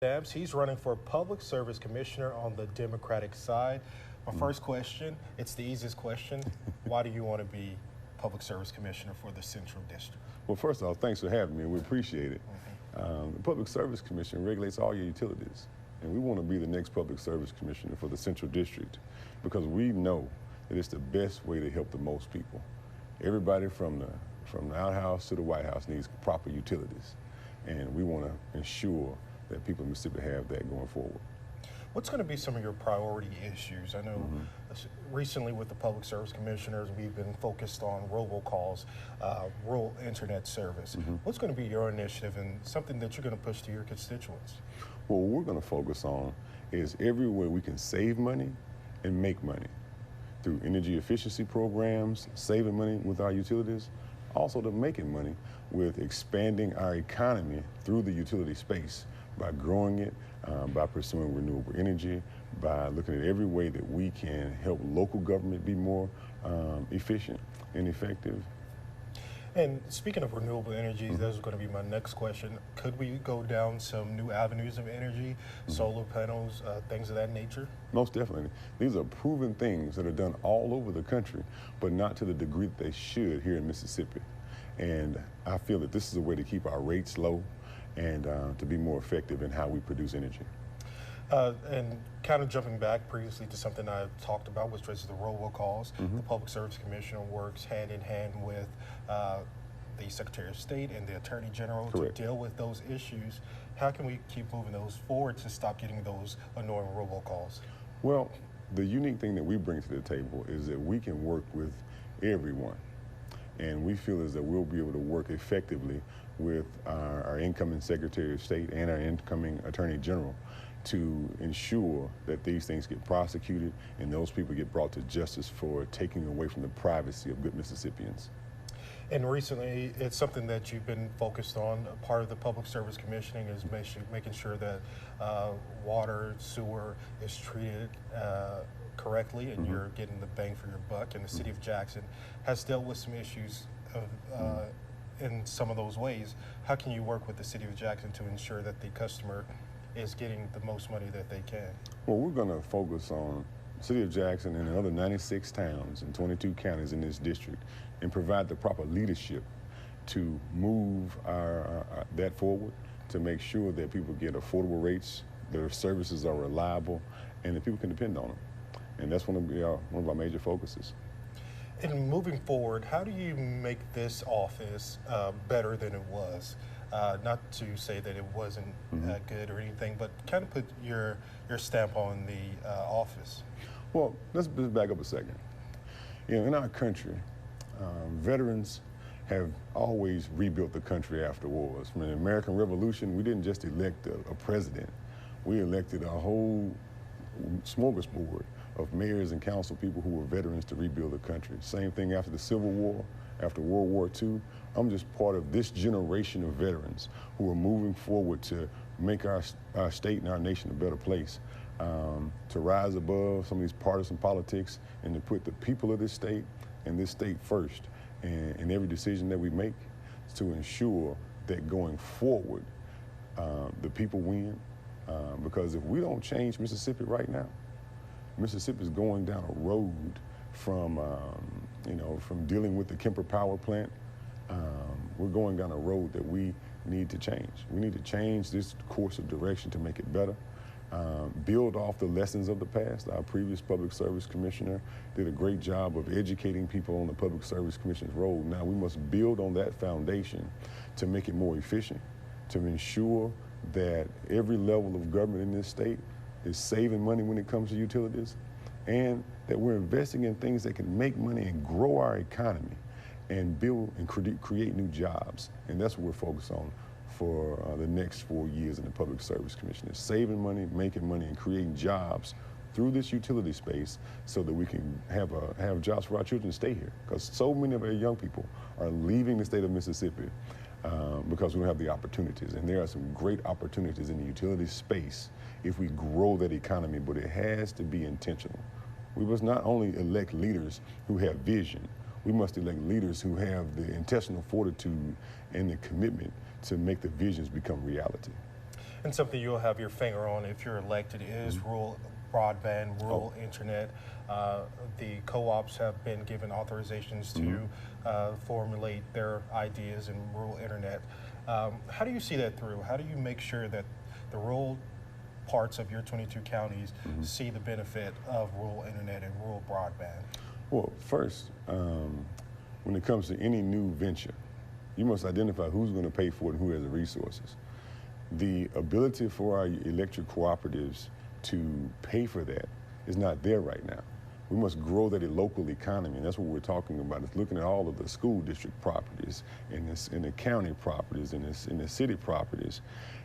Debs. He's running for Public Service Commissioner on the Democratic side. My first question, it's the easiest question. Why do you want to be Public Service Commissioner for the Central District? Well, first of all, thanks for having me. We appreciate it. The Public Service Commission regulates all your utilities, and we want to be the next Public Service Commissioner for the Central District because we know that it's the best way to help the most people. Everybody from the outhouse to the White House needs proper utilities, and we want to ensure that people in Mississippi have that going forward. What's going to be some of your priority issues? I know recently with the Public Service Commissioners, we've been focused on robocalls, rural internet service. What's going to be your initiative and something that you're going to push to your constituents? Well, what we're going to focus on is everywhere we can save money and make money through energy efficiency programs, saving money with our utilities, also to making money with expanding our economy through the utility space by growing it, by pursuing renewable energy, by looking at every way that we can help local government be more efficient and effective. And speaking of renewable energy, that was going to be my next question. Could we go down some new avenues of energy, solar panels, things of that nature? Most definitely. These are proven things that are done all over the country, but not to the degree that they should here in Mississippi. And I feel that this is a way to keep our rates low and to be more effective in how we produce energy. And kind of jumping back previously to something I talked about, which was the robocalls. The Public Service Commissioner works hand in hand with the Secretary of State and the Attorney General to deal with those issues. How can we keep moving those forward to stop getting those annoying robocalls? Well, the unique thing that we bring to the table is that we can work with everyone. And we feel as that we'll be able to work effectively with our incoming Secretary of State and our incoming Attorney General to ensure that these things get prosecuted and those people get brought to justice for taking away from the privacy of good Mississippians. And recently, it's something that you've been focused on. Part of the Public Service Commissioning is making sure that water, sewer is treated correctly and you're getting the bang for your buck. And the city of Jackson has dealt with some issues in some of those ways. How can you work with the city of Jackson to ensure that the customer is getting the most money that they can? Well, we're going to focus on the city of Jackson and the other 96 towns and 22 counties in this district and provide the proper leadership to move that forward, to make sure that people get affordable rates, their services are reliable, and that people can depend on them. And that's one of our major focuses. And moving forward, how do you make this office better than it was? Not to say that it wasn't good or anything, but kind of put your stamp on the office. Well, let's back up a second. You know, in our country, veterans have always rebuilt the country after wars. From the American Revolution, we didn't just elect a president. We elected a whole smorgasbord of mayors and council people who were veterans to rebuild the country. Same thing after the Civil War, after World War II. I'm just part of this generation of veterans who are moving forward to make our state and our nation a better place, to rise above some of these partisan politics and to put the people of this state and this state first in every decision that we make to ensure that going forward, the people win. Because if we don't change Mississippi right now, Mississippi is going down a road from dealing with the Kemper power plant. We're going down a road that we need to change. We need to change this course of direction to make it better. Build off the lessons of the past. Our previous Public Service Commissioner did a great job of educating people on the Public Service Commission's role. Now we must build on that foundation to make it more efficient, to ensure that every level of government in this state is saving money when it comes to utilities, and that we're investing in things that can make money and grow our economy and build and create new jobs. And that's what we're focused on for the next 4 years in the Public Service Commission, is saving money, making money, and creating jobs through this utility space so that we can have jobs for our children to stay here. Because so many of our young people are leaving the state of Mississippi because we don't have the opportunities. And there are some great opportunities in the utility space if we grow that economy, but it has to be intentional. We must not only elect leaders who have vision, we must elect leaders who have the intestinal fortitude and the commitment to make the visions become reality. And something you'll have your finger on if you're elected is rural broadband, rural internet. The co-ops have been given authorizations to formulate their ideas in rural internet. How do you see that through? How do you make sure that the rural parts of your 22 counties see the benefit of rural internet and rural broadband? Well, first, when it comes to any new venture, you must identify who's going to pay for it and who has the resources. The ability for our electric cooperatives to pay for that is not there right now. We must grow that local economy, and that's what we're talking about. It's looking at all of the school district properties, in the county properties, in the city properties,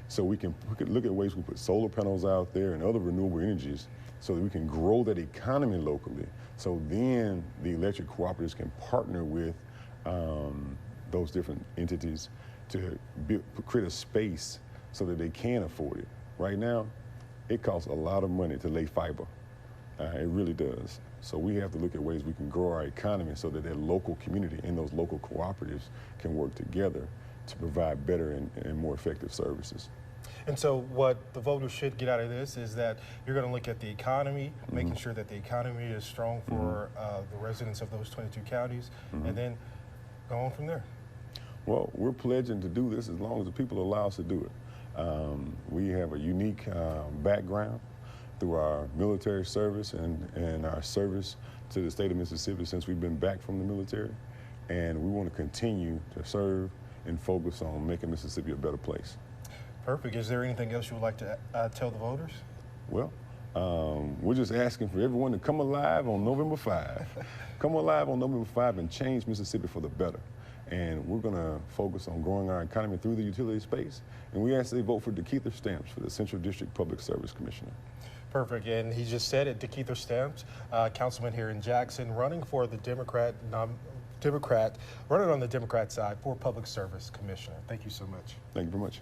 so we could look at ways we put solar panels out there and other renewable energies, so that we can grow that economy locally. So then the electric cooperatives can partner with those different entities to create a space so that they can afford it. Right now, it costs a lot of money to lay fiber. It really does. So we have to look at ways we can grow our economy so that that local community and those local cooperatives can work together to provide better and more effective services. And so what the voters should get out of this is that you're going to look at the economy, making sure that the economy is strong for the residents of those 22 counties, and then go on from there. Well, we're pledging to do this as long as the people allow us to do it. We have a unique background through our military service and our service to the state of Mississippi since we've been back from the military. And we want to continue to serve and focus on making Mississippi a better place. Perfect. Is there anything else you would like to tell the voters? Well, we're just asking for everyone to come alive on November 5. Come alive on November 5 and change Mississippi for the better. And we're going to focus on growing our economy through the utility space. And we ask they vote for DeKeither Stamps for the Central District Public Service Commissioner. Perfect. And he just said it, DeKeither Stamps, councilman here in Jackson, running for the Democrat, running on the Democrat side for Public Service Commissioner. Thank you so much. Thank you very much.